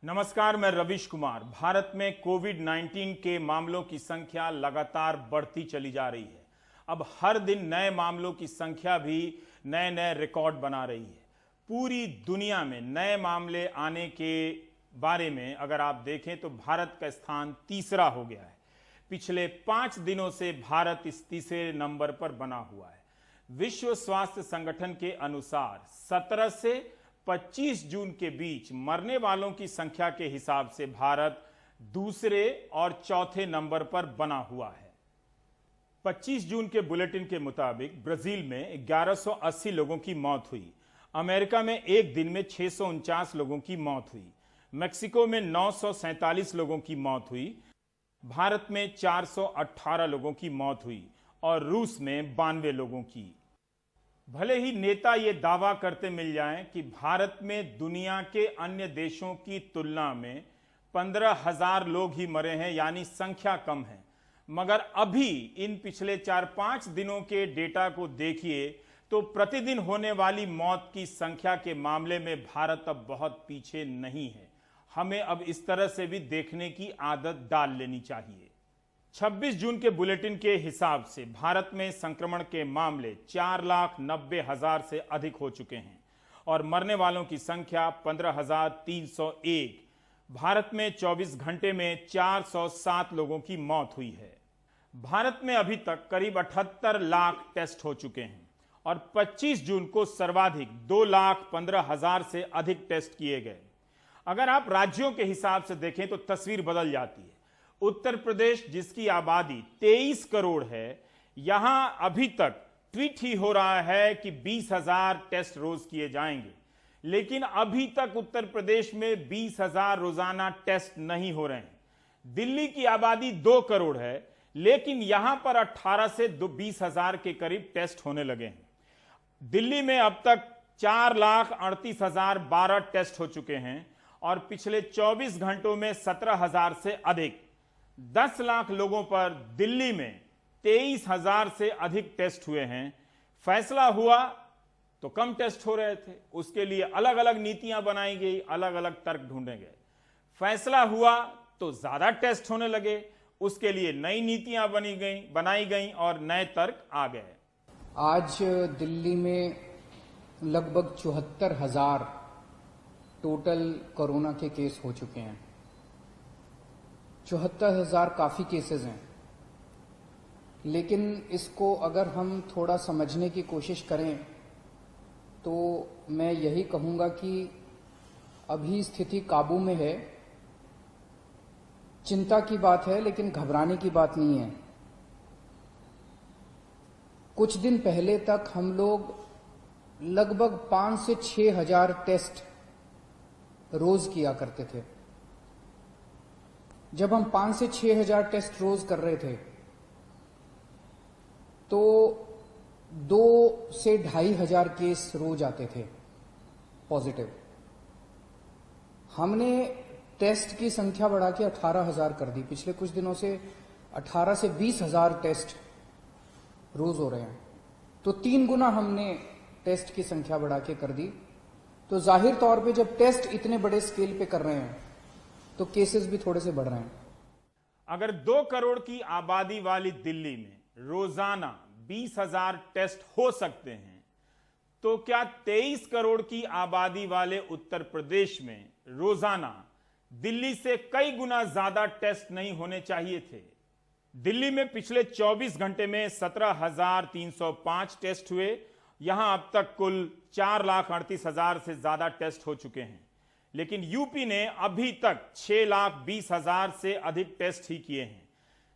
नमस्कार, मैं रविश कुमार। भारत में कोविड-19 के मामलों की संख्या लगातार बढ़ती चली जा रही है। अब हर दिन नए मामलों की संख्या भी नए नए रिकॉर्ड बना रही है। पूरी दुनिया में नए मामले आने के बारे में अगर आप देखें तो भारत का स्थान तीसरा हो गया है। पिछले 5 दिनों से भारत इस तीसरे नंबर पर बना हुआ है। विश्व स्वास्थ्य संगठन के अनुसार 17 से 25 जून के बीच मरने वालों की संख्या के हिसाब से भारत दूसरे और चौथे नंबर पर बना हुआ है। 25 जून के बुलेटिन के मुताबिक ब्राजील में 1180 लोगों की मौत हुई। अमेरिका में एक दिन में 649 लोगों की मौत हुई। मेक्सिको में 947 लोगों की मौत हुई। भारत में 418 लोगों की मौत हुई और रूस में 92 लोगों की। भले ही नेता ये दावा करते मिल जाएं कि भारत में दुनिया के अन्य देशों की तुलना में 15,000 लोग ही मरे हैं, यानी संख्या कम है, मगर अभी इन पिछले 4-5 दिनों के डेटा को देखिए तो प्रतिदिन होने वाली मौत की संख्या के मामले में भारत अब बहुत पीछे नहीं है। हमें अब इस तरह से भी देखने की आदत डाल लेनी चाहिए। 26 जून के बुलेटिन के हिसाब से भारत में संक्रमण के मामले 4,90,000 से अधिक हो चुके हैं और मरने वालों की संख्या 15,301। भारत में 24 घंटे में 407 लोगों की मौत हुई है। भारत में अभी तक करीब 78 लाख टेस्ट हो चुके हैं और 25 जून को सर्वाधिक 2,15,000 से अधिक टेस्ट किए गए। अगर आप राज्यों के हिसाब से देखें तो तस्वीर बदल जाती है। उत्तर प्रदेश, जिसकी आबादी 23 करोड़ है, यहां अभी तक ट्वीट ही हो रहा है कि 20,000 टेस्ट रोज किए जाएंगे, लेकिन अभी तक उत्तर प्रदेश में 20,000 रोजाना टेस्ट नहीं हो रहे हैं। दिल्ली की आबादी 2 करोड़ है, लेकिन यहां पर 18 से 20,000 के करीब टेस्ट होने लगे हैं। दिल्ली में अब तक 4,38,012 टेस्ट हो चुके हैं और पिछले 24 घंटों में 17,000 से अधिक 10 लाख लोगों पर दिल्ली में 23,000 से अधिक टेस्ट हुए हैं। फैसला हुआ तो कम टेस्ट हो रहे थे, उसके लिए अलग अलग नीतियां बनाई गई, अलग अलग तर्क ढूंढे गए। फैसला हुआ तो ज्यादा टेस्ट होने लगे, उसके लिए नई नीतियां बनाई गई और नए तर्क आ गए। आज दिल्ली में लगभग 74,000 टोटल कोरोना के केस हो चुके हैं। 74,000 काफी केसेस हैं, लेकिन इसको अगर हम थोड़ा समझने की कोशिश करें तो मैं यही कहूंगा कि अभी स्थिति काबू में है। चिंता की बात है, लेकिन घबराने की बात नहीं है। कुछ दिन पहले तक हम लोग लगभग 5 से 6,000 टेस्ट रोज किया करते थे। जब हम 5 से 6,000 टेस्ट रोज कर रहे थे तो 2 से 2,500 केस रोज आते थे पॉजिटिव। हमने टेस्ट की संख्या बढ़ा के 18,000 कर दी। पिछले कुछ दिनों से 18 से 20,000 टेस्ट रोज हो रहे हैं, तो 3 गुना हमने टेस्ट की संख्या बढ़ा के कर दी। तो जाहिर तौर पे जब टेस्ट इतने बड़े स्केल पे कर रहे हैं तो केसेस भी थोड़े से बढ़ रहे हैं। अगर 2 करोड़ की आबादी वाली दिल्ली में रोजाना 20,000 टेस्ट हो सकते हैं, तो क्या 23 करोड़ की आबादी वाले उत्तर प्रदेश में रोजाना दिल्ली से कई गुना ज्यादा टेस्ट नहीं होने चाहिए थे? दिल्ली में पिछले 24 घंटे में 17,305 टेस्ट हुए। यहां अब तक कुल 4,38,000 से ज्यादा टेस्ट हो चुके हैं, लेकिन यूपी ने अभी तक 6,20,000 से अधिक टेस्ट ही किए हैं।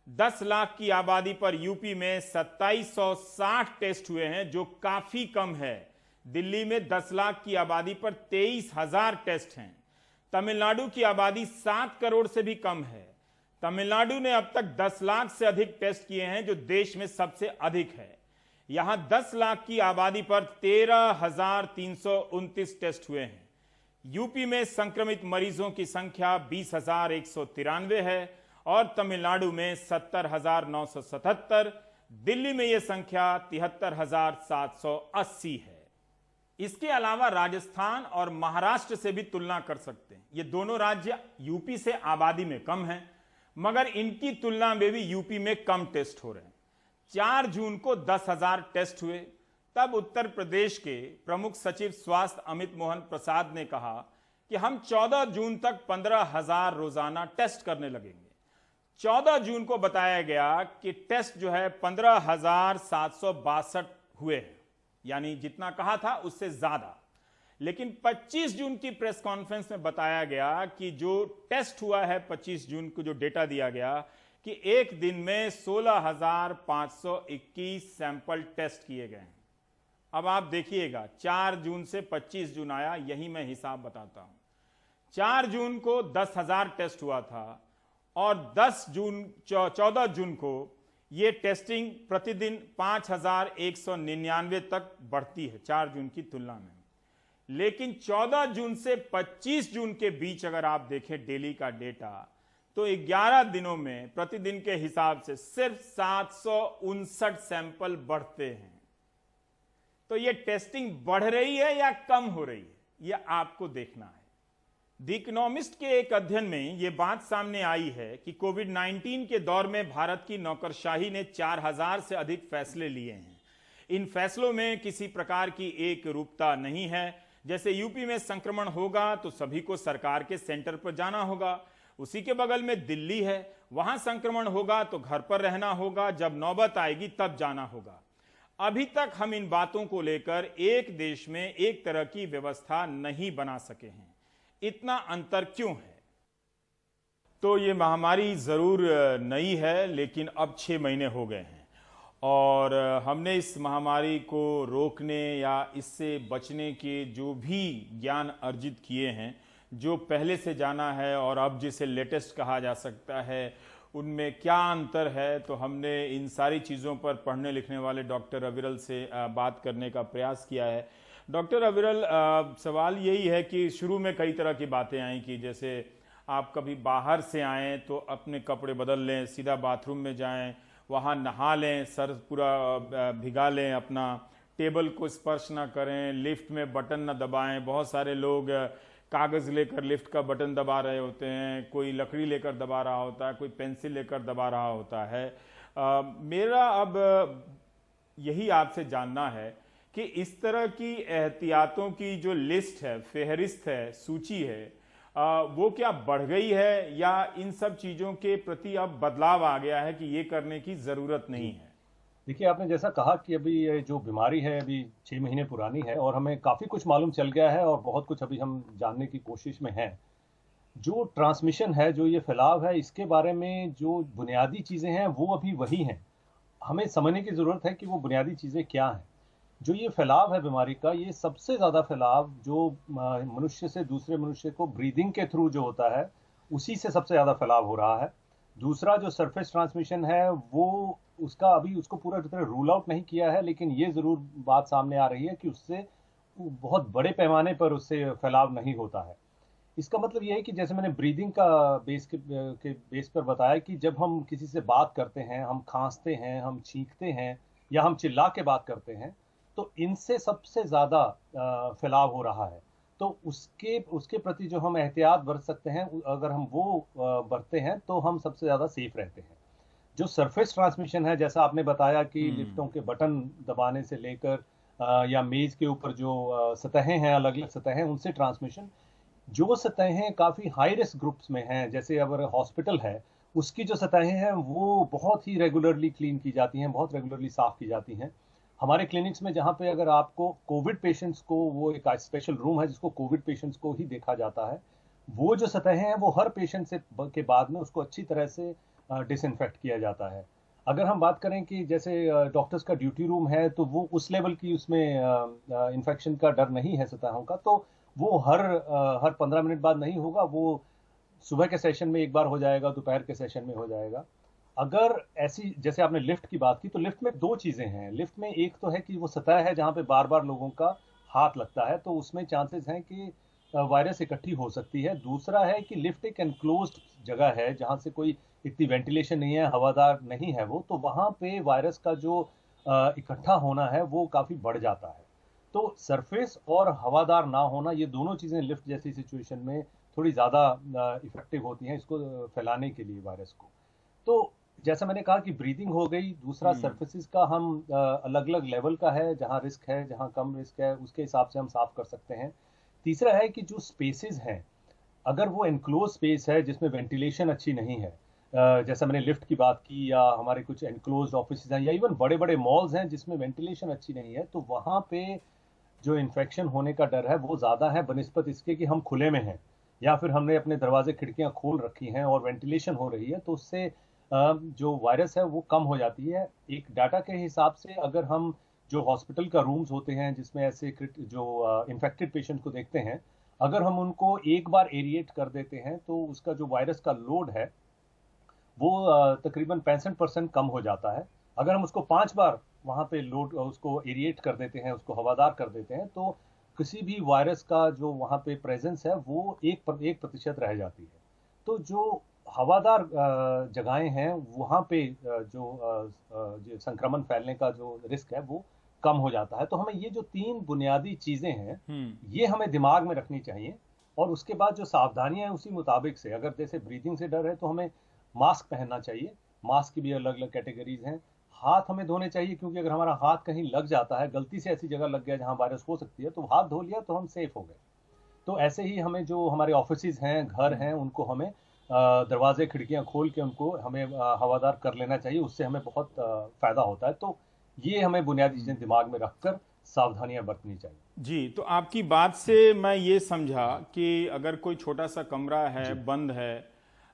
10 लाख की आबादी पर यूपी में 2,760 टेस्ट हुए हैं, जो काफी कम है। दिल्ली में 10 लाख की आबादी पर 23,000 टेस्ट हैं। तमिलनाडु की आबादी 7 करोड़ से भी कम है। तमिलनाडु ने अब तक 10 लाख से अधिक टेस्ट किए हैं, जो देश में सबसे अधिक है। यहां 10 लाख की आबादी पर 13,329 टेस्ट हुए हैं। यूपी में संक्रमित मरीजों की संख्या 20,193 है और तमिलनाडु में 70,977। दिल्ली में यह संख्या 73,780 है। इसके अलावा राजस्थान और महाराष्ट्र से भी तुलना कर सकते हैं। ये दोनों राज्य यूपी से आबादी में कम हैं, मगर इनकी तुलना में भी यूपी में कम टेस्ट हो रहे हैं। 4 जून को 10,000 टेस्ट हुए। तब उत्तर प्रदेश के प्रमुख सचिव स्वास्थ्य अमित मोहन प्रसाद ने कहा कि हम 14 जून तक 15,000 रोजाना टेस्ट करने लगेंगे। 14 जून को बताया गया कि टेस्ट जो है 15,762 हुए हैं, यानी जितना कहा था उससे ज्यादा। लेकिन 25 जून की प्रेस कॉन्फ्रेंस में बताया गया कि जो टेस्ट हुआ है 25 जून को जो डेटा दिया गया कि एक दिन में 16,521 सैंपल टेस्ट किए गए हैं। अब आप देखिएगा 4 जून से 25 जून आया, यही मैं हिसाब बताता हूं। 4 जून को 10,000 टेस्ट हुआ था और 14 जून को ये टेस्टिंग प्रतिदिन 5,199 तक बढ़ती है 4 जून की तुलना में। लेकिन 14 जून से 25 जून के बीच अगर आप देखें डेली का डेटा, तो 11 दिनों में प्रतिदिन के हिसाब से सिर्फ 759 सैंपल बढ़ते हैं। तो ये टेस्टिंग बढ़ रही है या कम हो रही है, यह आपको देखना है। द इकोनॉमिस्ट के एक अध्ययन में यह बात सामने आई है कि कोविड-19 के दौर में भारत की नौकरशाही ने 4,000 से अधिक फैसले लिए हैं। इन फैसलों में किसी प्रकार की एक रूपता नहीं है। जैसे यूपी में संक्रमण होगा तो सभी को सरकार के सेंटर पर जाना होगा, उसी के बगल में दिल्ली है, वहां संक्रमण होगा तो घर पर रहना होगा, जब नौबत आएगी तब जाना होगा। अभी तक हम इन बातों को लेकर एक देश में एक तरह की व्यवस्था नहीं बना सके हैं। इतना अंतर क्यों है? तो ये महामारी जरूर नई है, लेकिन अब 6 महीने हो गए हैं और हमने इस महामारी को रोकने या इससे बचने के जो भी ज्ञान अर्जित किए हैं, जो पहले से जाना है और अब जिसे लेटेस्ट कहा जा सकता है, उनमें क्या अंतर है, तो हमने इन सारी चीज़ों पर पढ़ने लिखने वाले डॉक्टर अविरल से बात करने का प्रयास किया है। डॉक्टर अविरल, सवाल यही है कि शुरू में कई तरह की बातें आई कि जैसे आप कभी बाहर से आएँ तो अपने कपड़े बदल लें, सीधा बाथरूम में जाएं, वहाँ नहा लें, सर पूरा भिगा लें, अपना टेबल को स्पर्श ना करें, लिफ्ट में बटन ना दबाएं। बहुत सारे लोग कागज़ लेकर लिफ्ट का बटन दबा रहे होते हैं, कोई लकड़ी लेकर दबा रहा होता है, कोई पेंसिल लेकर दबा रहा होता है। मेरा अब यही आपसे जानना है कि इस तरह की एहतियातों की जो लिस्ट है, फेहरिस्त है, सूची है, वो क्या बढ़ गई है या इन सब चीज़ों के प्रति अब बदलाव आ गया है कि ये करने की ज़रूरत नहीं है? देखिए, आपने जैसा कहा कि अभी ये जो बीमारी है अभी 6 महीने पुरानी है और हमें काफ़ी कुछ मालूम चल गया है और बहुत कुछ अभी हम जानने की कोशिश में हैं। जो ट्रांसमिशन है, जो ये फैलाव है, इसके बारे में जो बुनियादी चीज़ें हैं वो अभी वही हैं। हमें समझने की ज़रूरत है कि वो बुनियादी चीज़ें क्या हैं। जो ये फैलाव है बीमारी का, ये सबसे ज़्यादा फैलाव जो मनुष्य से दूसरे मनुष्य को ब्रीदिंग के थ्रू जो होता है, उसी से सबसे ज़्यादा फैलाव हो रहा है। दूसरा जो सरफेस ट्रांसमिशन है, वो उसका अभी उसको पूरा तरह रूल आउट नहीं किया है, लेकिन ये ज़रूर बात सामने आ रही है कि उससे बहुत बड़े पैमाने पर उससे फैलाव नहीं होता है। इसका मतलब ये है कि जैसे मैंने ब्रीदिंग का बेस पर बताया कि जब हम किसी से बात करते हैं, हम खांसते हैं, हम छींकते हैं या हम चिल्ला के बात करते हैं, तो इनसे सबसे ज़्यादा फैलाव हो रहा है। तो उसके प्रति जो हम एहतियात बरत सकते हैं, अगर हम वो बरतते हैं तो हम सबसे ज़्यादा सेफ रहते हैं। जो सरफेस ट्रांसमिशन है, जैसा आपने बताया कि लिफ्टों के बटन दबाने से लेकर या मेज के ऊपर जो सतहें हैं, अलग अलग सतहें, उनसे ट्रांसमिशन, जो सतहें काफ़ी हाई रिस्क ग्रुप्स में हैं, जैसे अगर हॉस्पिटल है, उसकी जो सतहें हैं वो बहुत ही रेगुलरली क्लीन की जाती हैं, बहुत रेगुलरली साफ़ की जाती हैं। हमारे क्लिनिक्स में जहाँ पे अगर आपको कोविड पेशेंट्स को, वो एक स्पेशल रूम है जिसको कोविड पेशेंट्स को ही देखा जाता है, वो जो सतहें हैं वो हर पेशेंट से के बाद में उसको अच्छी तरह से डिसइंफेक्ट किया जाता है। अगर हम बात करें कि जैसे डॉक्टर्स का ड्यूटी रूम है, तो वो उस लेवल की उसमें इन्फेक्शन का डर नहीं है सतहों का, तो वो हर 15 मिनट बाद नहीं होगा, वो सुबह के सेशन में एक बार हो जाएगा, दोपहर के सेशन में हो जाएगा। अगर ऐसी, जैसे आपने लिफ्ट की बात की, तो लिफ्ट में 2 चीज़ें हैं। लिफ्ट में एक तो है कि वो सतह है जहाँ पे बार बार लोगों का हाथ लगता है, तो उसमें चांसेस हैं कि वायरस इकट्ठी हो सकती है। दूसरा है कि लिफ्ट एक एनक्लोज्ड जगह है जहाँ से कोई इतनी वेंटिलेशन नहीं है, हवादार नहीं है वो, तो वहाँ पे वायरस का जो इकट्ठा होना है वो काफ़ी बढ़ जाता है। तो सरफेस और हवादार ना होना, ये दोनों चीजें लिफ्ट जैसी सिचुएशन में थोड़ी ज्यादा इफेक्टिव होती हैं इसको फैलाने के लिए, वायरस को। तो जैसा मैंने कहा कि ब्रीदिंग हो गई, दूसरा सरफेसेस का हम अलग अलग लेवल का है, जहां रिस्क है जहां कम रिस्क है उसके हिसाब से हम साफ कर सकते हैं। तीसरा है कि जो स्पेसेस हैं, अगर वो एनक्लोज स्पेस है जिसमें वेंटिलेशन अच्छी नहीं है, जैसा मैंने लिफ्ट की बात की, या हमारे कुछ एनक्लोज ऑफिस हैं, या इवन बड़े बड़े मॉल्स हैं जिसमें वेंटिलेशन अच्छी नहीं है, तो वहां पे जो इन्फेक्शन होने का डर है वो ज्यादा है बनिस्बत इसके कि हम खुले में हैं, या फिर हमने अपने दरवाजे खिड़कियां खोल रखी हैं और वेंटिलेशन हो रही है, तो उससे जो वायरस है वो कम हो जाती है। एक डाटा के हिसाब से अगर हम जो हॉस्पिटल का रूम्स होते हैं जिसमें ऐसे जो इन्फेक्टेड पेशेंट को देखते हैं, अगर हम उनको एक बार एरिएट कर देते हैं तो उसका जो वायरस का लोड है वो तकरीबन 65% कम हो जाता है। अगर हम उसको 5 बार वहां पे लोड उसको एरिएट कर देते हैं, उसको हवादार कर देते हैं, तो किसी भी वायरस का जो वहां पे प्रेजेंस है वो 1% रह जाती है। तो जो हवादार जगहें हैं वहां पे जो संक्रमण फैलने का जो रिस्क है वो कम हो जाता है। तो हमें ये जो 3 बुनियादी चीजें हैं ये हमें दिमाग में रखनी चाहिए, और उसके बाद जो सावधानियां हैं उसी मुताबिक से, अगर जैसे ब्रीदिंग से डर है तो हमें मास्क पहनना चाहिए। मास्क की भी अलग अलग कैटेगरीज हैं। हाथ हमें धोने चाहिए, क्योंकि अगर हमारा हाथ कहीं लग जाता है, गलती से ऐसी जगह लग गया जहां वायरस हो सकती है, तो हाथ धो लिया तो हम सेफ हो गए। तो ऐसे ही हमें जो हमारे ऑफिसेज हैं, घर हैं, उनको हमें दरवाजे खिड़कियां खोल के उनको हमें हवादार कर लेना चाहिए, उससे हमें बहुत फायदा होता है। तो ये हमें बुनियादी चीजें दिमाग में रखकर सावधानियां बरतनी चाहिए। जी, तो आपकी बात से मैं ये समझा कि अगर कोई छोटा सा कमरा है, बंद है,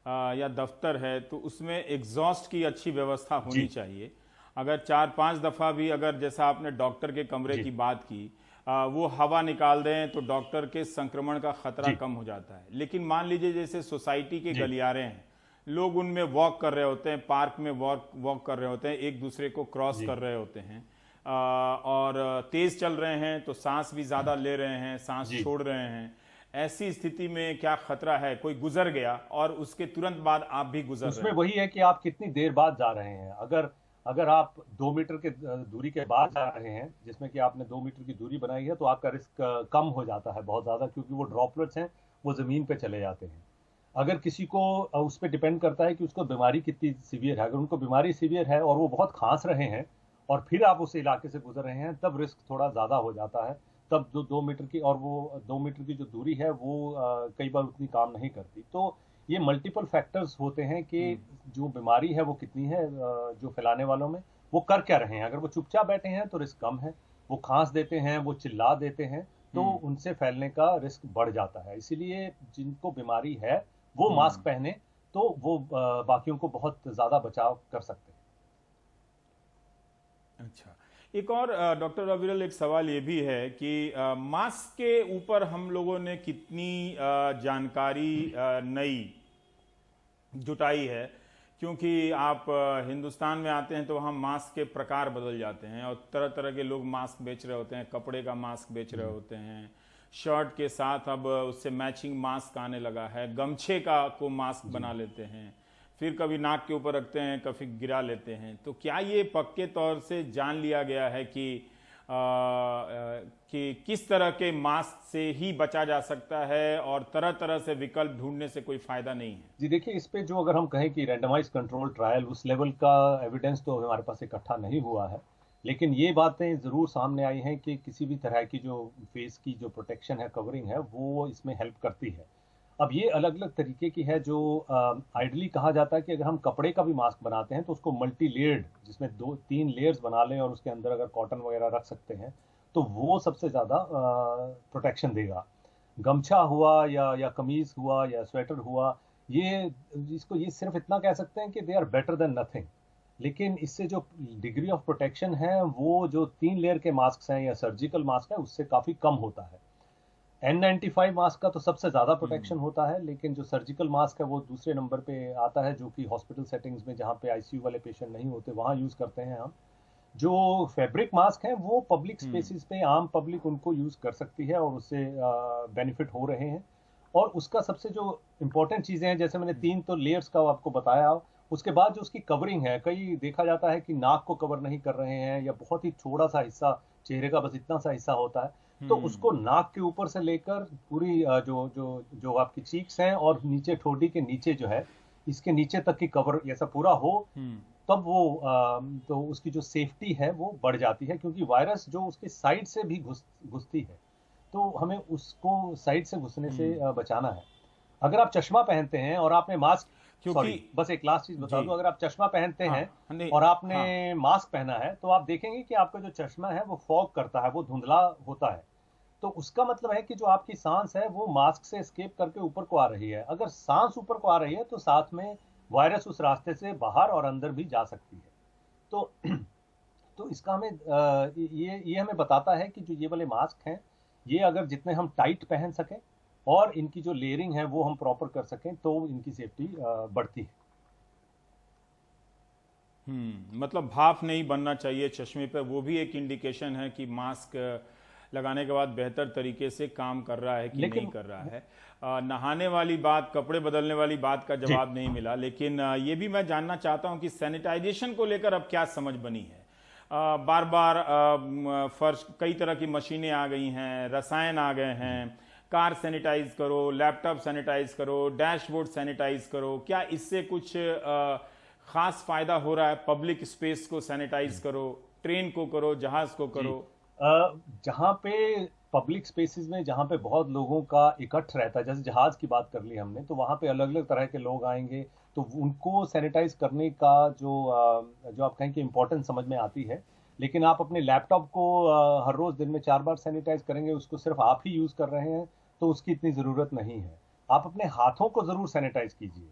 या दफ्तर है, तो उसमें एग्जॉस्ट की अच्छी व्यवस्था होनी चाहिए। अगर 4-5 दफा भी, अगर जैसा आपने डॉक्टर के कमरे की बात की, वो हवा निकाल दें तो डॉक्टर के संक्रमण का खतरा कम हो जाता है। लेकिन मान लीजिए जैसे सोसाइटी के गलियारे हैं, लोग उनमें वॉक कर रहे होते हैं, पार्क में वॉक कर रहे होते हैं, एक दूसरे को क्रॉस कर रहे होते हैं, और तेज चल रहे हैं तो सांस भी ज्यादा ले रहे हैं, सांस छोड़ रहे हैं। ऐसी स्थिति में क्या खतरा है, कोई गुजर गया और उसके तुरंत बाद आप भी गुजर रहे हैं? उसमें वही है कि आप कितनी देर बाद जा रहे हैं। अगर आप 2 मीटर के दूरी के बाद जा रहे हैं, जिसमें कि आपने 2 मीटर की दूरी बनाई है, तो आपका रिस्क कम हो जाता है बहुत ज्यादा, क्योंकि वो ड्रॉपलेट्स हैं वो जमीन पे चले जाते हैं। अगर किसी को उस पर डिपेंड करता है कि उसको बीमारी कितनी सीवियर है। अगर उनको बीमारी सीवियर है और वो बहुत खांस रहे हैं और फिर आप उस इलाके से गुजर रहे हैं, तब रिस्क थोड़ा ज्यादा हो जाता है। तब 2 मीटर की, और वो 2 मीटर की जो दूरी है वो कई बार उतनी काम नहीं करती। तो ये मल्टीपल फैक्टर्स होते हैं कि जो बीमारी है वो कितनी है, जो फैलाने वालों में वो कर क्या रहे हैं। अगर वो चुपचाप बैठे हैं तो रिस्क कम है, वो खांस देते हैं, वो चिल्ला देते हैं, तो उनसे फैलने का रिस्क बढ़ जाता है। इसीलिए जिनको बीमारी है वो मास्क पहने, तो वो बाकियों को बहुत ज्यादा बचाव कर सकते हैं। अच्छा, एक और डॉक्टर अविरल एक सवाल ये भी है कि मास्क के ऊपर हम लोगों ने कितनी जानकारी नई जुटाई है, क्योंकि आप हिंदुस्तान में आते हैं तो हम मास्क के प्रकार बदल जाते हैं और तरह तरह के लोग मास्क बेच रहे होते हैं, कपड़े का मास्क बेच रहे होते हैं, शर्ट के साथ अब उससे मैचिंग मास्क आने लगा है, गमछे का को मास्क बना लेते हैं, फिर कभी नाक के ऊपर रखते हैं, कभी गिरा लेते हैं। तो क्या ये पक्के तौर से जान लिया गया है कि किस तरह के मास्क से ही बचा जा सकता है और तरह तरह से विकल्प ढूंढने से कोई फायदा नहीं है? जी देखिए, इस पे जो अगर हम कहें कि रैंडमाइज कंट्रोल ट्रायल, उस लेवल का एविडेंस तो हमारे पास इकट्ठा नहीं हुआ है, लेकिन ये बातें जरूर सामने आई हैं कि किसी भी तरह की जो फेस की जो प्रोटेक्शन है, कवरिंग है, वो इसमें हेल्प करती है। अब ये अलग अलग तरीके की है। जो आइडली कहा जाता है कि अगर हम कपड़े का भी मास्क बनाते हैं तो उसको मल्टी लेयर्ड, जिसमें 2-3 लेयर्स बना लें और उसके अंदर अगर कॉटन वगैरह रख सकते हैं, तो वो सबसे ज्यादा प्रोटेक्शन देगा। गमछा हुआ या कमीज हुआ या स्वेटर हुआ, ये सिर्फ इतना कह सकते हैं कि they are better than nothing. लेकिन इससे जो डिग्री ऑफ प्रोटेक्शन है वो जो 3 लेयर के मास्क हैं या सर्जिकल मास्क है उससे काफी कम होता है। N95 मास्क का तो सबसे ज्यादा प्रोटेक्शन होता है, लेकिन जो सर्जिकल मास्क है वो दूसरे नंबर पे आता है, जो कि हॉस्पिटल सेटिंग्स में जहाँ पे आईसीयू वाले पेशेंट नहीं होते वहां यूज करते हैं हम। जो फैब्रिक मास्क है वो पब्लिक स्पेसिस पे आम पब्लिक उनको यूज कर सकती है और उससे बेनिफिट हो रहे हैं। और उसका सबसे जो इम्पोर्टेंट चीजें हैं, जैसे मैंने 3 तो लेयर्स का आपको बताया, उसके बाद जो उसकी कवरिंग है, कई देखा जाता है कि नाक को कवर नहीं कर रहे हैं या बहुत ही थोड़ा सा हिस्सा चेहरे का, बस इतना सा हिस्सा होता है, तो उसको नाक के ऊपर से लेकर पूरी जो जो जो आपकी चीक्स हैं और नीचे ठोडी के नीचे जो है, इसके नीचे तक की कवर ऐसा पूरा हो, तब वो तो उसकी जो सेफ्टी है वो बढ़ जाती है, क्योंकि वायरस जो उसके साइड से भी घुसती है, तो हमें उसको साइड से घुसने से बचाना है। अगर आप चश्मा पहनते हैं और आपने मास्क, क्योंकि बस एक लास्ट चीज बता दूं, अगर आप चश्मा पहनते हैं और आपने मास्क पहना है, तो आप देखेंगे कि आपका जो चश्मा है वो फॉग करता है, वो धुंधला होता है। तो उसका मतलब है कि जो आपकी सांस है वो मास्क से एस्केप करके ऊपर को आ रही है। अगर सांस ऊपर को आ रही है तो साथ में वायरस उस रास्ते से बाहर और अंदर भी जा सकती है। तो तो इसका हमें ये हमें बताता है कि जो ये वाले मास्क हैं, ये अगर जितने हम टाइट पहन सकें और इनकी जो लेयरिंग है वो हम प्रॉपर कर सकें, तो इनकी सेफ्टी बढ़ती है। मतलब भाप नहीं बनना चाहिए चश्मे पे, वो भी एक इंडिकेशन है कि मास्क लगाने के बाद बेहतर तरीके से काम कर रहा है कि नहीं कर रहा है। नहाने वाली बात, कपड़े बदलने वाली बात का जवाब नहीं मिला, लेकिन ये भी मैं जानना चाहता हूं कि सैनिटाइजेशन को लेकर अब क्या समझ बनी है। बार बार फर्श, कई तरह की मशीनें आ गई हैं, रसायन आ गए हैं, कार सैनिटाइज करो, लैपटॉप सैनिटाइज करो, डैशबोर्ड सैनिटाइज करो, क्या इससे कुछ खास फायदा हो रहा है? पब्लिक स्पेस को सैनिटाइज करो, ट्रेन को करो, जहाज को करो। जहां पे पब्लिक स्पेसेस में जहां पे बहुत लोगों का इकट्ठ रहता है, जैसे जहाज की बात कर ली हमने, तो वहां पे अलग अलग तरह के लोग आएंगे, तो उनको सैनिटाइज करने का जो आप कहें कि इम्पोर्टेंस समझ में आती है। लेकिन आप अपने लैपटॉप को हर रोज दिन में 4 बार सैनिटाइज करेंगे, उसको सिर्फ आप ही यूज कर रहे हैं, तो उसकी इतनी जरूरत नहीं है। आप अपने हाथों को जरूर सैनिटाइज कीजिए।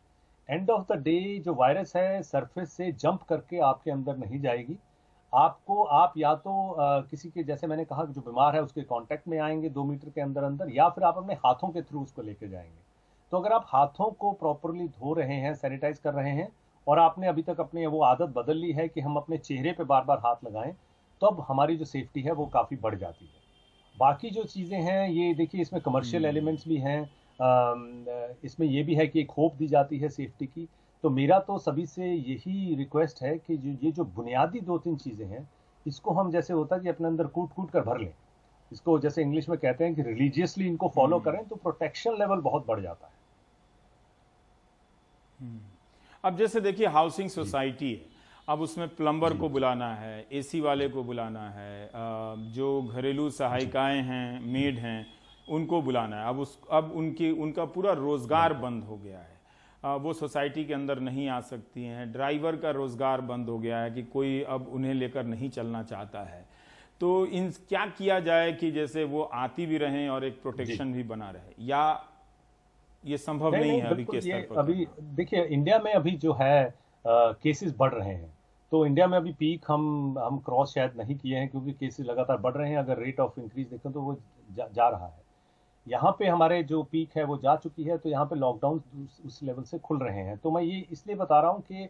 एंड ऑफ द डे जो वायरस है सरफेस से जंप करके आपके अंदर नहीं जाएगी। आप या तो किसी के, जैसे मैंने कहा, जो बीमार है उसके कांटेक्ट में आएंगे 2 मीटर के अंदर अंदर, या फिर आप अपने हाथों के थ्रू उसको लेके जाएंगे। तो अगर आप हाथों को प्रॉपरली धो रहे हैं, सैनिटाइज कर रहे हैं, और आपने अभी तक अपनी वो आदत बदल ली है कि हम अपने चेहरे पे बार बार हाथ लगाएं, तो अब हमारी जो सेफ्टी है वो काफी बढ़ जाती है। बाकी जो चीजें हैं, ये देखिए, इसमें कमर्शियल एलिमेंट्स भी हैं, इसमें ये भी है कि एक होप दी जाती है सेफ्टी की। तो मेरा तो सभी से यही रिक्वेस्ट है कि ये जो बुनियादी 2-3 चीजें हैं, इसको हम, जैसे होता है कि अपने अंदर कूट कूट कर भर लें, इसको जैसे इंग्लिश में कहते हैं कि रिलीजियसली इनको फॉलो करें, तो प्रोटेक्शन लेवल बहुत बढ़ जाता है। अब जैसे देखिए हाउसिंग सोसाइटी है, अब उसमें प्लम्बर को बुलाना है, एसी वाले को बुलाना है, जो घरेलू सहायिकाएं हैं, मेड हैं, उनको बुलाना है। अब उनका पूरा रोजगार बंद हो गया है, वो सोसाइटी के अंदर नहीं आ सकती हैं। ड्राइवर का रोजगार बंद हो गया है कि कोई अब उन्हें लेकर नहीं चलना चाहता है। तो क्या किया जाए कि जैसे वो आती भी रहें और एक प्रोटेक्शन भी बना रहे, या ये संभव नहीं है अभी के स्तर पर? अभी देखिए, इंडिया में अभी जो है केसेस बढ़ रहे हैं, तो इंडिया में अभी पीक हम क्रॉस शायद नहीं किए हैं, क्योंकि केसेस लगातार बढ़ रहे हैं। अगर रेट ऑफ इंक्रीज देखें तो वो जा रहा है। यहाँ पे हमारे जो पीक है वो जा चुकी है, तो यहाँ पे लॉकडाउन उस लेवल से खुल रहे हैं। तो मैं ये इसलिए बता रहा हूँ कि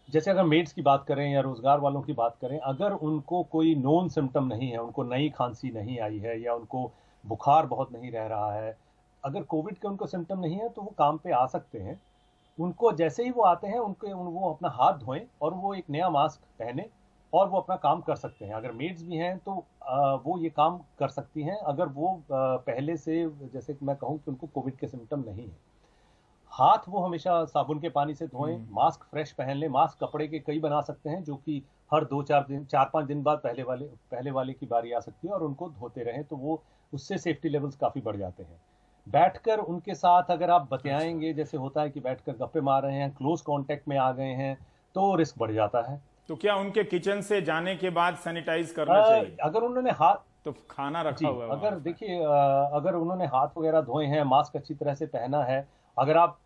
जैसे अगर मेड्स की बात करें या रोजगार वालों की बात करें, अगर उनको कोई नोन सिम्टम नहीं है, उनको नई खांसी नहीं आई है, या उनको बुखार बहुत नहीं रह रहा है, अगर कोविड के उनको सिम्टम नहीं है, तो वो काम पे आ सकते हैं। उनको जैसे ही वो आते हैं, वो अपना हाथ धोएं और वो एक नया मास्क पहने और वो अपना काम कर सकते हैं। अगर मेड्स भी हैं तो वो ये काम कर सकती हैं, अगर वो पहले से, जैसे कि मैं कहूँ कि उनको कोविड के सिम्टम नहीं है। हाथ वो हमेशा साबुन के पानी से धोएं, मास्क फ्रेश पहन लें। मास्क कपड़े के कई बना सकते हैं, जो कि हर 4-5 दिन बाद पहले वाले की बारी आ सकती है, और उनको धोते रहें, तो वो उससे सेफ्टी लेवल्स काफी बढ़ जाते हैं। बैठकर उनके साथ अगर आप बतियाएंगे, जैसे होता है कि बैठकर गप्पे मार रहे हैं, क्लोज कांटेक्ट में आ गए हैं, तो रिस्क बढ़ जाता है। तो क्या उनके किचन से जाने के बाद सैनिटाइज करना चाहिए? अगर उन्होंने हाथ, तो खाना रखा हुआ है, अगर देखिए, अगर उन्होंने हाथ वगैरह धोए हैं, मास्क अच्छी तरह से पहना है, अगर आप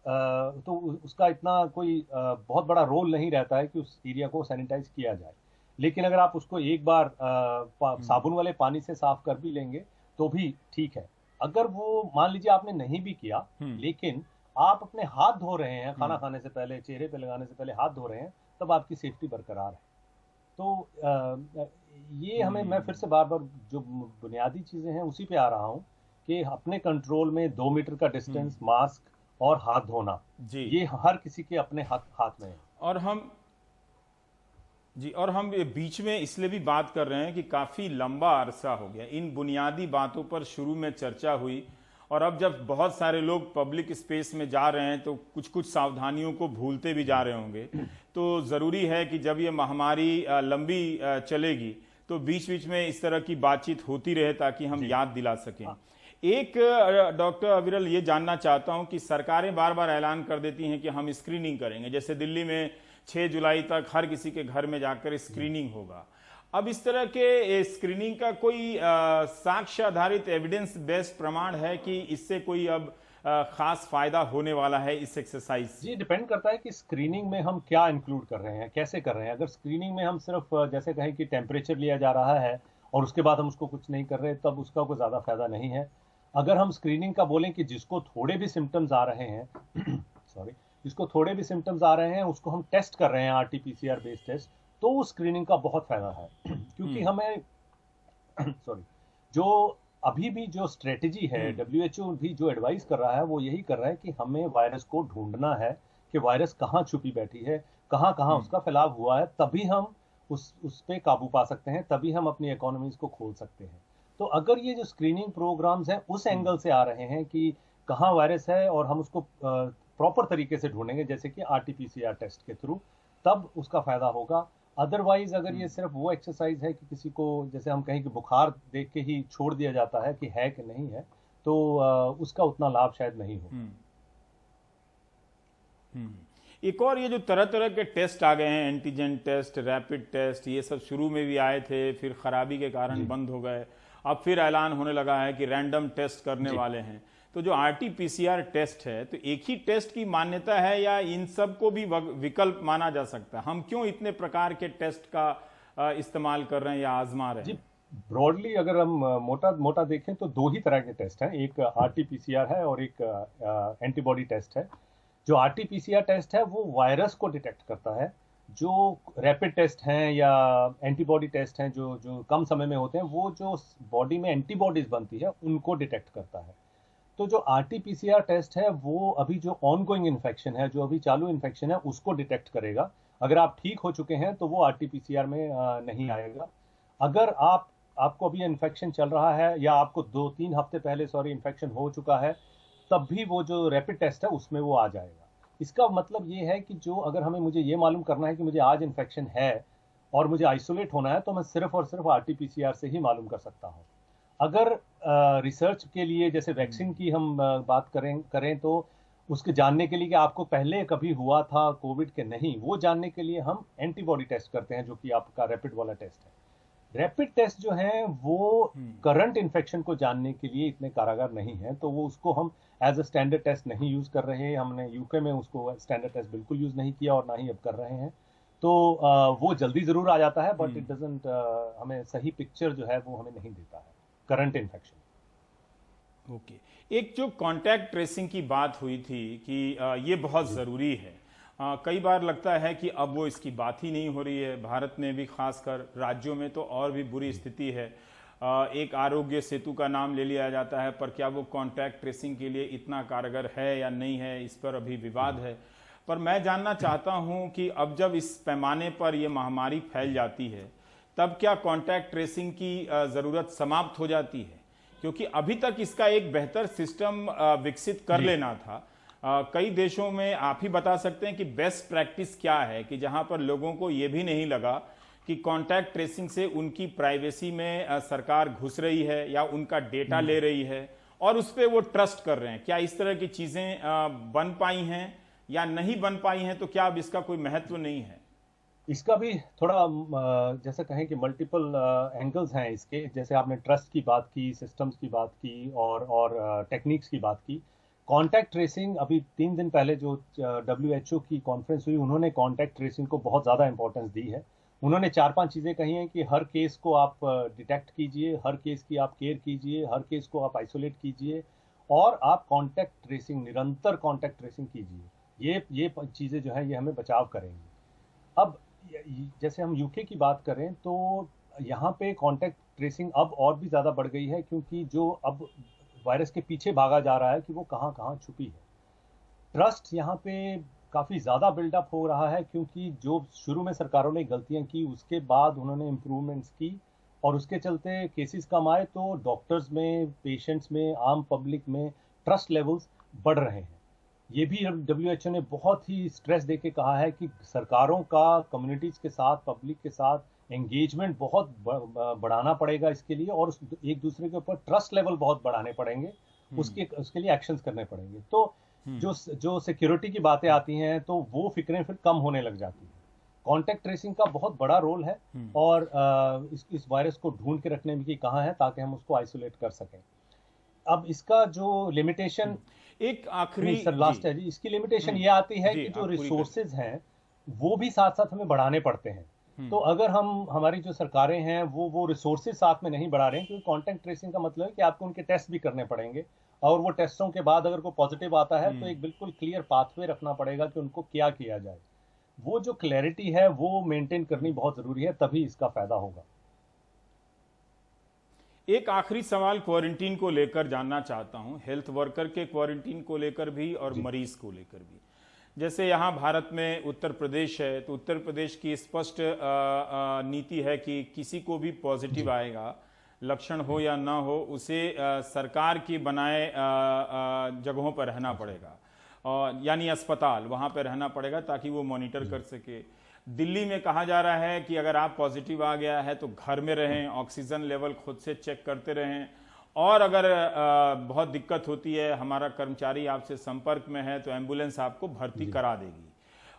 तो उसका इतना कोई बहुत बड़ा रोल नहीं रहता है कि उस एरिया को सैनिटाइज किया जाए। लेकिन अगर आप उसको एक बार साबुन वाले पानी से साफ कर भी लेंगे तो भी ठीक है। अगर वो मान लीजिए आपने नहीं भी किया, लेकिन आप अपने हाथ धो रहे हैं, खाना खाने से पहले, चेहरे पे लगाने से पहले हाथ धो रहे हैं, तब आपकी सेफ्टी बरकरार है। तो ये हमें, मैं फिर से बार बार जो बुनियादी चीजें हैं उसी पे आ रहा हूँ कि अपने कंट्रोल में 2 मीटर का डिस्टेंस, मास्क और हाथ धोना, जी। ये हर किसी के अपने हाथ में है। और हम ये बीच में इसलिए भी बात कर रहे हैं कि काफी लंबा अरसा हो गया इन बुनियादी बातों पर शुरू में चर्चा हुई, और अब जब बहुत सारे लोग पब्लिक स्पेस में जा रहे हैं तो कुछ कुछ सावधानियों को भूलते भी जा रहे होंगे। तो जरूरी है कि जब ये महामारी लंबी चलेगी तो बीच बीच में इस तरह की बातचीत होती रहे ताकि हम याद दिला सकें। एक डॉक्टर अविरल ये जानना चाहता हूं कि सरकारें बार बार ऐलान कर देती हैं कि हम स्क्रीनिंग करेंगे, जैसे दिल्ली में 6 जुलाई तक हर किसी के घर में जाकर स्क्रीनिंग होगा। अब इस तरह के स्क्रीनिंग का कोई साक्ष्य आधारित एविडेंस बेस्ड प्रमाण है कि इससे कोई अब खास फायदा होने वाला है इस एक्सरसाइज से? जी, डिपेंड करता है कि स्क्रीनिंग में हम क्या इंक्लूड कर रहे हैं, कैसे कर रहे हैं। अगर स्क्रीनिंग में हम सिर्फ जैसे कहें कि टेम्परेचर लिया जा रहा है और उसके बाद हम उसको कुछ नहीं कर रहे, तब उसका कोई ज़्यादा फायदा नहीं है। अगर हम स्क्रीनिंग का बोलें कि जिसको थोड़े भी सिम्टम्स आ रहे हैं सॉरी, जिसको थोड़े भी सिम्टम्स आ रहे हैं उसको हम टेस्ट कर रहे हैं, RT-PCR बेस्ड टेस्ट, तो स्क्रीनिंग का बहुत फायदा है। क्योंकि हमें सॉरी, जो अभी भी जो स्ट्रेटेजी है, WHO भी जो एडवाइस कर रहा है वो यही कर रहा है कि हमें वायरस को ढूंढना है कि वायरस कहाँ छुपी बैठी है, कहाँ कहाँ उसका फैलाव हुआ है, तभी हम उस पे काबू पा सकते हैं, तभी हम अपनी इकोनॉमीज को खोल सकते हैं। तो अगर ये जो स्क्रीनिंग प्रोग्राम्स हैं उस एंगल से आ रहे हैं कि कहाँ वायरस है और हम उसको प्रॉपर तरीके से ढूंढेंगे, जैसे कि RT-PCR टेस्ट के थ्रू, तब उसका फायदा होगा। अदरवाइज अगर ये सिर्फ वो एक्सरसाइज है कि किसी को जैसे हम कहें कि बुखार देख के ही छोड़ दिया जाता है कि है कि नहीं है, तो उसका उतना लाभ शायद नहीं हो। एक और ये जो तरह तरह के टेस्ट आ गए हैं, एंटीजन टेस्ट, रैपिड टेस्ट, ये सब शुरू में भी आए थे, फिर खराबी के कारण बंद हो गए, अब फिर ऐलान होने लगा है कि रैंडम टेस्ट करने वाले हैं। तो जो RT-PCR टेस्ट है, तो एक ही टेस्ट की मान्यता है या इन सब को भी विकल्प माना जा सकता है? हम क्यों इतने प्रकार के टेस्ट का इस्तेमाल कर रहे हैं या आजमा रहे हैं? ब्रॉडली अगर हम मोटा देखें तो दो ही तरह के टेस्ट हैं, एक RT-PCR है और एक एंटीबॉडी टेस्ट है। जो RT-PCR टेस्ट है वो वायरस को डिटेक्ट करता है। जो रैपिड टेस्ट हैं या एंटीबॉडी टेस्ट हैं जो कम समय में होते हैं, वो जो बॉडी में एंटीबॉडीज बनती है उनको डिटेक्ट करता है। तो जो RT-PCR टेस्ट है वो अभी जो ऑनगोइंग इन्फेक्शन है, जो अभी चालू इन्फेक्शन है, उसको डिटेक्ट करेगा। अगर आप ठीक हो चुके हैं तो वो RT-PCR में नहीं आएगा। अगर आपको अभी इन्फेक्शन चल रहा है या आपको 2-3 हफ्ते पहले इन्फेक्शन हो चुका है, तब भी वो जो रैपिड टेस्ट है उसमें वो आ जाएगा। इसका मतलब ये है कि जो अगर मुझे ये मालूम करना है कि मुझे आज इन्फेक्शन है और मुझे आइसोलेट होना है, तो मैं सिर्फ और सिर्फ RT-PCR से ही मालूम कर सकता हूँ। अगर रिसर्च के लिए जैसे वैक्सीन की हम बात करें तो उसके जानने के लिए कि आपको पहले कभी हुआ था कोविड के नहीं, वो जानने के लिए हम एंटीबॉडी टेस्ट करते हैं, जो कि आपका रैपिड वाला टेस्ट है। रैपिड टेस्ट जो है वो करंट इन्फेक्शन को जानने के लिए इतने कारगर नहीं है, तो वो उसको हम एज अ स्टैंडर्ड टेस्ट नहीं यूज कर रहे हैं। हमने यूके में उसको स्टैंडर्ड टेस्ट बिल्कुल यूज नहीं किया और ना ही अब कर रहे हैं। तो वो जल्दी जरूर आ जाता है, बट इट डजंट हमें सही पिक्चर जो है वो हमें नहीं देता है करंट इन्फेक्शन। ओके, एक जो कांटेक्ट ट्रेसिंग की बात हुई थी कि ये बहुत ज़रूरी है, कई बार लगता है कि अब वो इसकी बात ही नहीं हो रही है। भारत में भी, खासकर राज्यों में तो और भी बुरी स्थिति है। एक आरोग्य सेतु का नाम ले लिया जाता है, पर क्या वो कांटेक्ट ट्रेसिंग के लिए इतना कारगर है या नहीं है, इस पर अभी विवाद है। पर मैं जानना चाहता हूं कि अब जब इस पैमाने पर ये महामारी फैल जाती है, तब क्या कांटेक्ट ट्रेसिंग की ज़रूरत समाप्त हो जाती है? क्योंकि अभी तक इसका एक बेहतर सिस्टम विकसित कर लेना था। कई देशों में आप ही बता सकते हैं कि बेस्ट प्रैक्टिस क्या है कि जहां पर लोगों को ये भी नहीं लगा कि कांटेक्ट ट्रेसिंग से उनकी प्राइवेसी में सरकार घुस रही है या उनका डेटा ले रही है और उस पर वो ट्रस्ट कर रहे हैं। क्या इस तरह की चीजें बन पाई हैं या नहीं बन पाई हैं? तो क्या अब इसका कोई महत्व नहीं है? इसका भी थोड़ा जैसे कहें कि मल्टीपल एंगल्स हैं इसके। जैसे आपने ट्रस्ट की बात की, सिस्टम्स की बात की और टेक्निक्स की बात की। कांटेक्ट ट्रेसिंग अभी 3 दिन पहले जो WHO की कॉन्फ्रेंस हुई, उन्होंने कांटेक्ट ट्रेसिंग को बहुत ज़्यादा इंपॉर्टेंस दी है। उन्होंने 4-5 चीज़ें कही हैं कि हर केस को आप डिटेक्ट कीजिए, हर केस की आप केयर कीजिए, हर केस को आप आइसोलेट कीजिए और आप कांटेक्ट ट्रेसिंग, निरंतर कांटेक्ट ट्रेसिंग कीजिए। ये चीज़ें जो है ये हमें बचाव करेंगी। अब जैसे हम यूके की बात करें तो यहाँ पे कांटेक्ट ट्रेसिंग अब और भी ज़्यादा बढ़ गई है, क्योंकि जो अब वायरस के पीछे भागा जा रहा है कि वो कहाँ कहाँ छुपी है। ट्रस्ट यहाँ पे काफ़ी ज़्यादा बिल्डअप हो रहा है, क्योंकि जो शुरू में सरकारों ने गलतियाँ की उसके बाद उन्होंने इम्प्रूवमेंट्स की और उसके चलते केसेस कम आए, तो डॉक्टर्स में, पेशेंट्स में, आम पब्लिक में ट्रस्ट लेवल्स बढ़ रहे हैं। ये भी WHO ने बहुत ही स्ट्रेस देके कहा है कि सरकारों का कम्युनिटीज़ के साथ, पब्लिक के साथ एंगेजमेंट बहुत बढ़ाना पड़ेगा इसके लिए, और एक दूसरे के ऊपर ट्रस्ट लेवल बहुत बढ़ाने पड़ेंगे, उसके लिए एक्शंस करने पड़ेंगे। तो जो सिक्योरिटी की बातें आती हैं तो वो फिक्रें फिर कम होने लग जाती हैं। कॉन्टैक्ट ट्रेसिंग का बहुत बड़ा रोल है, और इस वायरस को ढूंढ के रखने में भी कहा है ताकि हम उसको आइसोलेट कर सकें। अब इसका जो लिमिटेशन, एक आखिरी सर लास्ट है जी, इसकी लिमिटेशन ये आती है कि जो रिसोर्सेज हैं वो भी साथ साथ हमें बढ़ाने पड़ते हैं। तो अगर हमारी जो सरकारें हैं वो रिसोर्सेज साथ में नहीं बढ़ा रहे हैं, क्योंकि कॉन्टैक्ट ट्रेसिंग का मतलब है कि आपको उनके टेस्ट भी करने पड़ेंगे, और वो टेस्टों के बाद अगर कोई पॉजिटिव आता है तो एक बिल्कुल क्लियर पाथवे रखना पड़ेगा कि उनको क्या किया जाए। वो जो क्लैरिटी है वो मेंटेन करनी बहुत जरूरी है, तभी इसका फायदा होगा। एक आखिरी सवाल क्वारंटीन को लेकर जानना चाहता हूं, हेल्थ वर्कर के क्वारंटीन को लेकर भी और मरीज को लेकर भी। जैसे यहाँ भारत में उत्तर प्रदेश है, तो उत्तर प्रदेश की स्पष्ट नीति है कि किसी को भी पॉजिटिव आएगा, लक्षण हो या ना हो, उसे सरकार की बनाए जगहों पर रहना पड़ेगा, और यानी अस्पताल, वहाँ पर रहना पड़ेगा ताकि वो मॉनिटर कर सके। दिल्ली में कहा जा रहा है कि अगर आप पॉजिटिव आ गया है तो घर में रहें, ऑक्सीजन लेवल खुद से चेक करते रहें, और अगर बहुत दिक्कत होती है, हमारा कर्मचारी आपसे संपर्क में है तो एम्बुलेंस आपको भर्ती करा देगी।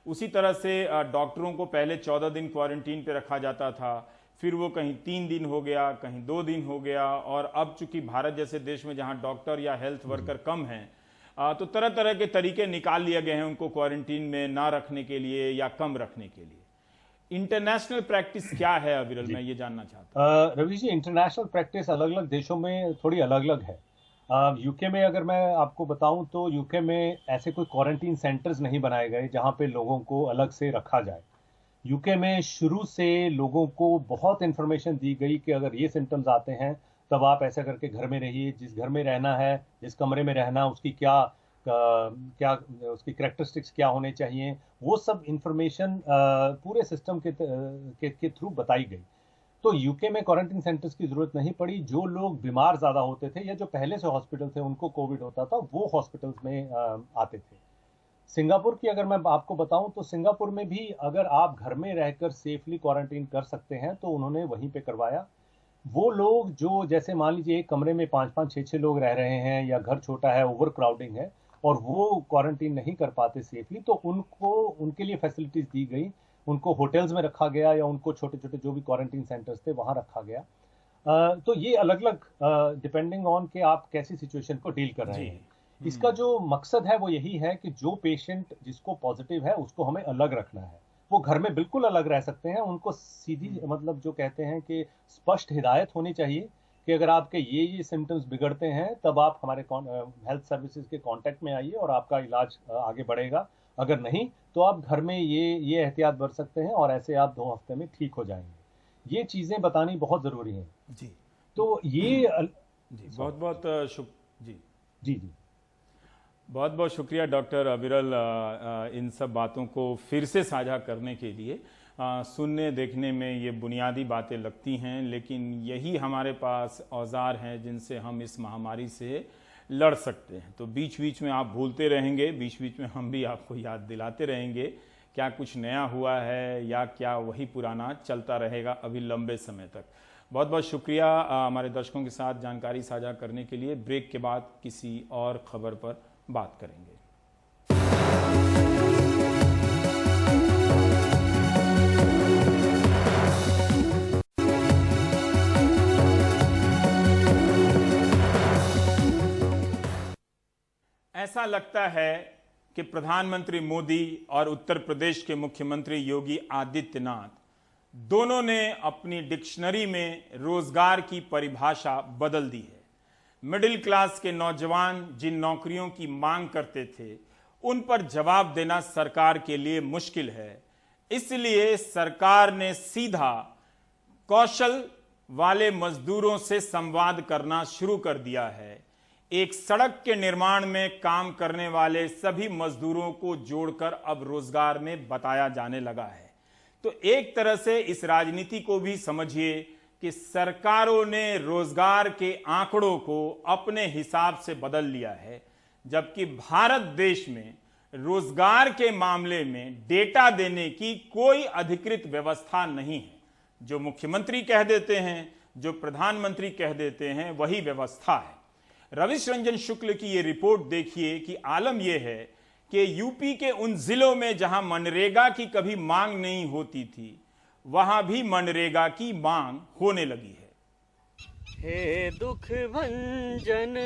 उसी तरह से डॉक्टरों को पहले 14 दिन क्वारंटीन पे रखा जाता था, फिर वो कहीं 3 दिन हो गया, कहीं 2 दिन हो गया, और अब चूंकि भारत जैसे देश में जहां डॉक्टर या हेल्थ वर्कर कम हैं, तो तरह तरह के तरीके निकाल लिए गए हैं उनको क्वारंटीन में ना रखने के लिए या कम रखने के लिए। इंटरनेशनल प्रैक्टिस क्या है अविरल, मैं ये जानना चाहता हूँ। रवि जी, इंटरनेशनल प्रैक्टिस अलग अलग देशों में थोड़ी अलग अलग है। यूके में अगर मैं आपको बताऊं तो यूके में ऐसे कोई क्वारंटीन सेंटर्स नहीं बनाए गए जहां पे लोगों को अलग से रखा जाए। यूके में शुरू से लोगों को बहुत इंफॉर्मेशन दी गई कि अगर ये सिम्टम्स आते हैं तब आप ऐसा करके घर में रहिए, जिस घर में रहना है, जिस कमरे में रहना, उसकी क्या उसकी कैरेक्टरिस्टिक्स क्या होने चाहिए, वो सब इंफॉर्मेशन पूरे सिस्टम के थ्रू बताई गई। तो यूके में क्वारंटीन सेंटर्स की जरूरत नहीं पड़ी। जो लोग बीमार ज्यादा होते थे या जो पहले से हॉस्पिटल थे उनको कोविड होता था, वो हॉस्पिटल्स में आते थे। सिंगापुर की अगर मैं आपको बताऊं तो सिंगापुर में भी अगर आप घर में रहकर सेफली क्वारंटीन कर सकते हैं तो उन्होंने वहीं पे करवाया। वो लोग जो, जैसे मान लीजिए एक कमरे में 5-5, 6-6 लोग रह रहे हैं, या घर छोटा है, ओवर क्राउडिंग है, और वो क्वारंटीन नहीं कर पाते सेफली, तो उनके लिए फैसिलिटीज दी गई। उनको होटल्स में रखा गया या उनको छोटे छोटे जो भी क्वारंटीन सेंटर्स थे वहां रखा गया। तो ये अलग अलग डिपेंडिंग ऑन के आप कैसी सिचुएशन को डील कर रहे हैं। इसका जो मकसद है वो यही है कि जो पेशेंट जिसको पॉजिटिव है उसको हमें अलग रखना है। वो घर में बिल्कुल अलग रह सकते हैं, उनको सीधी मतलब जो कहते हैं कि स्पष्ट हिदायत होनी चाहिए कि अगर आपके ये सिम्टम्स बिगड़ते हैं तब आप हमारे हेल्थ सर्विसेज के कांटेक्ट में आइए और आपका इलाज आगे बढ़ेगा। अगर नहीं तो आप घर में ये एहतियात बरत सकते हैं और ऐसे आप 2 हफ्ते में ठीक हो जाएंगे। ये चीजें बतानी बहुत जरूरी हैं जी। तो ये जी बहुत बहुत जी बहुत बहुत शुक्रिया डॉक्टर अविरल, इन सब बातों को फिर से साझा करने के लिए। सुनने देखने में ये बुनियादी बातें लगती हैं, लेकिन यही हमारे पास औजार हैं जिनसे हम इस महामारी से लड़ सकते हैं। तो बीच बीच में आप भूलते रहेंगे, बीच बीच में हम भी आपको याद दिलाते रहेंगे क्या कुछ नया हुआ है या क्या वही पुराना चलता रहेगा अभी लंबे समय तक। बहुत बहुत शुक्रिया हमारे दर्शकों के साथ जानकारी साझा करने के लिए। ब्रेक के बाद किसी और खबर पर बात करेंगे। ऐसा लगता है कि प्रधानमंत्री मोदी और उत्तर प्रदेश के मुख्यमंत्री योगी आदित्यनाथ दोनों ने अपनी डिक्शनरी में रोजगार की परिभाषा बदल दी है। मिडिल क्लास के नौजवान जिन नौकरियों की मांग करते थे उन पर जवाब देना सरकार के लिए मुश्किल है, इसलिए सरकार ने सीधा कौशल वाले मजदूरों से संवाद करना शुरू कर दिया है। एक सड़क के निर्माण में काम करने वाले सभी मजदूरों को जोड़कर अब रोजगार में बताया जाने लगा है। तो एक तरह से इस राजनीति को भी समझिए कि सरकारों ने रोजगार के आंकड़ों को अपने हिसाब से बदल लिया है, जबकि भारत देश में रोजगार के मामले में डेटा देने की कोई अधिकृत व्यवस्था नहीं है। जो मुख्यमंत्री कह देते हैं, जो प्रधानमंत्री कह देते हैं, वही व्यवस्था है। रविश रंजन शुक्ल की यह रिपोर्ट देखिए कि आलम यह है कि यूपी के उन जिलों में जहां मनरेगा की कभी मांग नहीं होती थी, वहां भी मनरेगा की मांग होने लगी है। हे दुख भंजन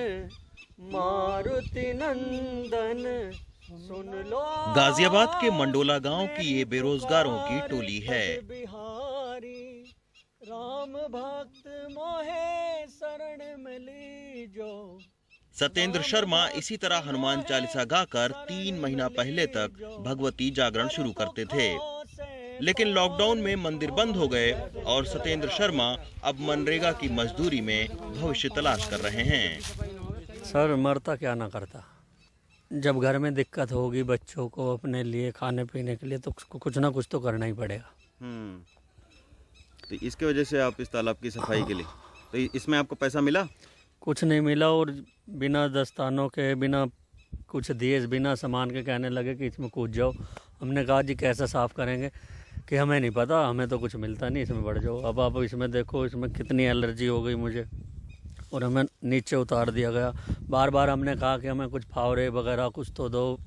मारुति नंदन सुन लो। गाजियाबाद के मंडोला गांव की ये बेरोजगारों की टोली है। बिहारी राम भक्त मोहे शरण में लीजो। सत्येंद्र शर्मा इसी तरह हनुमान चालीसा गाकर 3 महीना पहले तक भगवती जागरण शुरू करते थे, लेकिन लॉकडाउन में मंदिर बंद हो गए और सत्येंद्र शर्मा अब मनरेगा की मजदूरी में भविष्य तलाश कर रहे हैं। सर मरता क्या ना करता, जब घर में दिक्कत होगी बच्चों को अपने लिए खाने पीने के लिए तो कुछ ना कुछ तो करना ही पड़ेगा। तो इसके वजह से आप इस तालाब की सफाई के लिए, तो इसमें आपको पैसा मिला? कुछ नहीं मिला और बिना दस्तानों के, बिना कुछ दिए, बिना सामान के कहने लगे कि इसमें कूद जाओ। हमने कहा जी कैसा साफ़ करेंगे कि हमें नहीं पता, हमें तो कुछ मिलता नहीं, इसमें बढ़ जाओ। अब आप इसमें देखो, इसमें कितनी एलर्जी हो गई मुझे और हमें नीचे उतार दिया गया। बार बार हमने कहा कि हमें कुछ फावड़े वगैरह कुछ तो दो,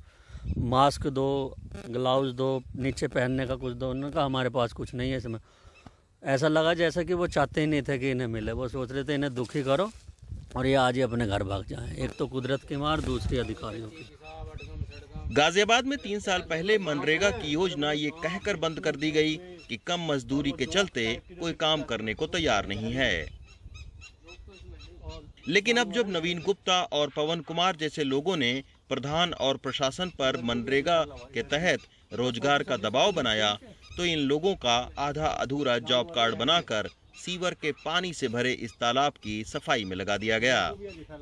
मास्क दो, ग्लव्स दो, नीचे पहनने का कुछ दो। उन्होंने कहा हमारे पास कुछ नहीं है। इसमें ऐसा लगा जैसा कि वो चाहते ही नहीं थे कि इन्हें मिले, वो सोच रहे थे इन्हें दुखी करो और ये आज ही अपने घर भाग जाएं। एक तो कुदरत की मार, दूसरी अधिकारियों की। गाजियाबाद में 3 साल पहले मनरेगा की योजना ये कहकर बंद कर दी गई कि कम मजदूरी के चलते कोई काम करने को तैयार नहीं है। लेकिन अब जब नवीन गुप्ता और पवन कुमार जैसे लोगों ने प्रधान और प्रशासन पर मनरेगा के तहत रोजगार का दबाव बनाया, तो इन लोगों का आधा अधूरा जॉब कार्ड बनाकर सीवर के पानी से भरे इस तालाब की सफाई में लगा दिया गया,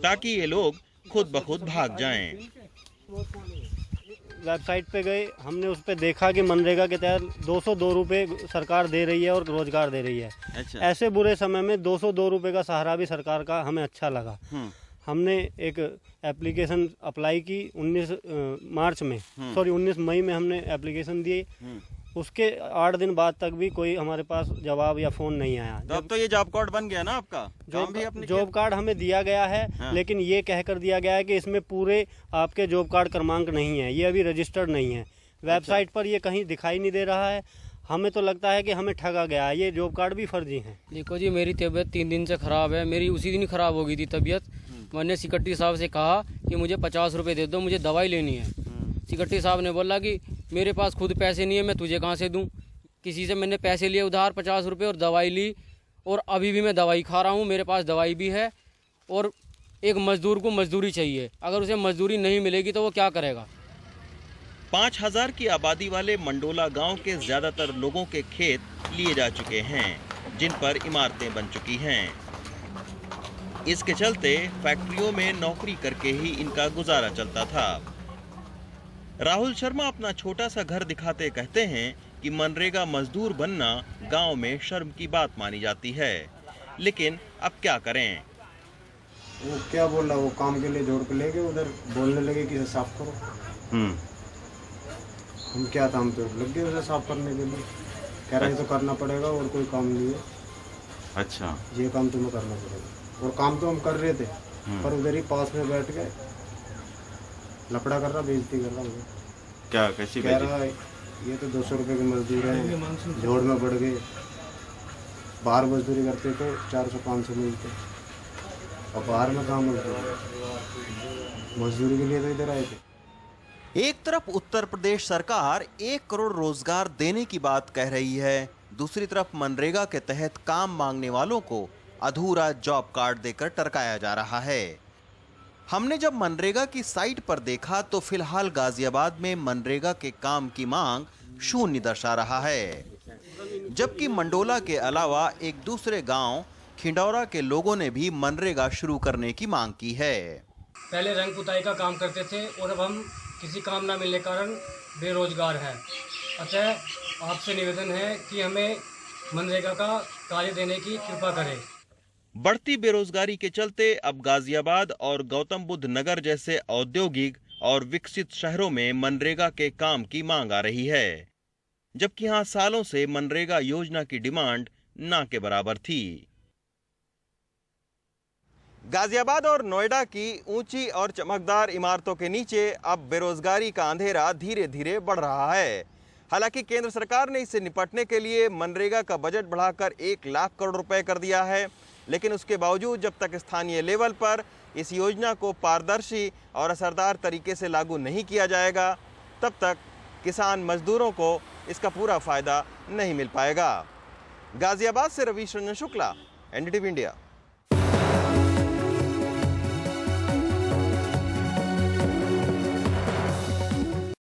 ताकि ये लोग खुद ब खुद भाग जाएं। वेबसाइट पे गए, हमने उस पे देखा कि मनरेगा के तहत 202 रुपये सरकार दे रही है और रोजगार दे रही है। अच्छा। ऐसे बुरे समय में 202 रुपये का सहारा भी सरकार का हमें अच्छा लगा। हमने एक एप्लीकेशन अप्लाई की 19 मई में हमने एप्लीकेशन दी। उसके 8 दिन बाद तक भी कोई हमारे पास जवाब या फोन नहीं आया। तो अब तो ये जॉब कार्ड बन गया ना आपका? जॉब कार्ड हमें दिया गया है। हाँ। लेकिन ये कहकर दिया गया है कि इसमें पूरे आपके जॉब कार्ड क्रमांक नहीं है, ये अभी रजिस्टर्ड नहीं है। वेबसाइट पर ये कहीं दिखाई नहीं दे रहा है। हमें तो लगता है कि हमें ठगा गया है, ये जॉब कार्ड भी फर्जी है। देखो जी, मेरी तबीयत 3 दिन से ख़राब है। मेरी उसी दिन ख़राब हो गई थी तबीयत। मैंने सिकट्टी साहब से कहा कि मुझे 50 रुपये दे दो, मुझे दवाई लेनी है। सिकट्टी साहब ने बोला कि मेरे पास खुद पैसे नहीं है, मैं तुझे कहाँ से दूं। किसी से मैंने पैसे लिए उधार 50 रुपये और दवाई ली, और अभी भी मैं दवाई खा रहा हूँ। मेरे पास दवाई भी है। और एक मजदूर को मजदूरी चाहिए, अगर उसे मजदूरी नहीं मिलेगी तो वो क्या करेगा। 5000 की आबादी वाले मंडोला गांव के ज्यादातर लोगों के खेत लिए जा चुके हैं, जिन पर इमारतें बन चुकी हैं। इसके चलते फैक्ट्रियों में नौकरी करके ही इनका गुजारा चलता था। राहुल शर्मा अपना छोटा सा घर दिखाते कहते हैं कि मनरेगा मजदूर बनना गांव में शर्म की बात मानी जाती है, लेकिन अब क्या करें। वो क्या बोल रहा, वो काम के लिए जोड़ के ले गए, उधर बोलने लगे कि साफ करो। हम क्या था, हम तो लग गए उसे साफ करने के लिए। कह रहे तो करना पड़ेगा और कोई काम नहीं है। अच्छा, ये काम तुम्हें करना पड़ेगा। और काम तो हम कर रहे थे, पर उधर ही पास में बैठ गए, लफड़ा कर रहा, बेइज्जती कर रहा मुझे। क्या कैसी कह रहा है ये तो 200 रुपये की मजदूर है, जोड़ में बढ़ गए। बाहर मजदूरी करते तो 400-500 मिलते, और बाहर में कहाँ मिलते, मजदूरी के लिए तो इधर आए थे। एक तरफ उत्तर प्रदेश सरकार 1 करोड़ रोजगार देने की बात कह रही है, दूसरी तरफ मनरेगा के तहत काम मांगने वालों को अधूरा जॉब कार्ड देकर टरकाया जा रहा है। हमने जब मनरेगा की साइट पर देखा तो फिलहाल गाजियाबाद में मनरेगा के काम की मांग शून्य दर्शा रहा है, जबकि मंडोला के अलावा एक दूसरे गांव खिंडौरा के लोगों ने भी मनरेगा शुरू करने की मांग की है। पहले रंग पुताई का काम करते थे और अब हम किसी काम ना मिलने के कारण बेरोजगार हैं। अतः आपसे निवेदन है कि हमें मनरेगा का कार्य देने की कृपा करें। बढ़ती बेरोजगारी के चलते अब गाजियाबाद और गौतम बुद्ध नगर जैसे औद्योगिक और विकसित शहरों में मनरेगा के काम की मांग आ रही है, जबकि यहां सालों से मनरेगा योजना की डिमांड ना के बराबर थी। गाजियाबाद और नोएडा की ऊंची और चमकदार इमारतों के नीचे अब बेरोजगारी का अंधेरा धीरे धीरे बढ़ रहा है। हालांकि केंद्र सरकार ने इससे निपटने के लिए मनरेगा का बजट बढ़ाकर 1 लाख करोड़ रुपए कर दिया है, लेकिन उसके बावजूद जब तक स्थानीय लेवल पर इस योजना को पारदर्शी और असरदार तरीके से लागू नहीं किया जाएगा, तब तक किसान मजदूरों को इसका पूरा फायदा नहीं मिल पाएगा। गाजियाबाद से रवीश रंजन शुक्ला, एनडीटीवी इंडिया।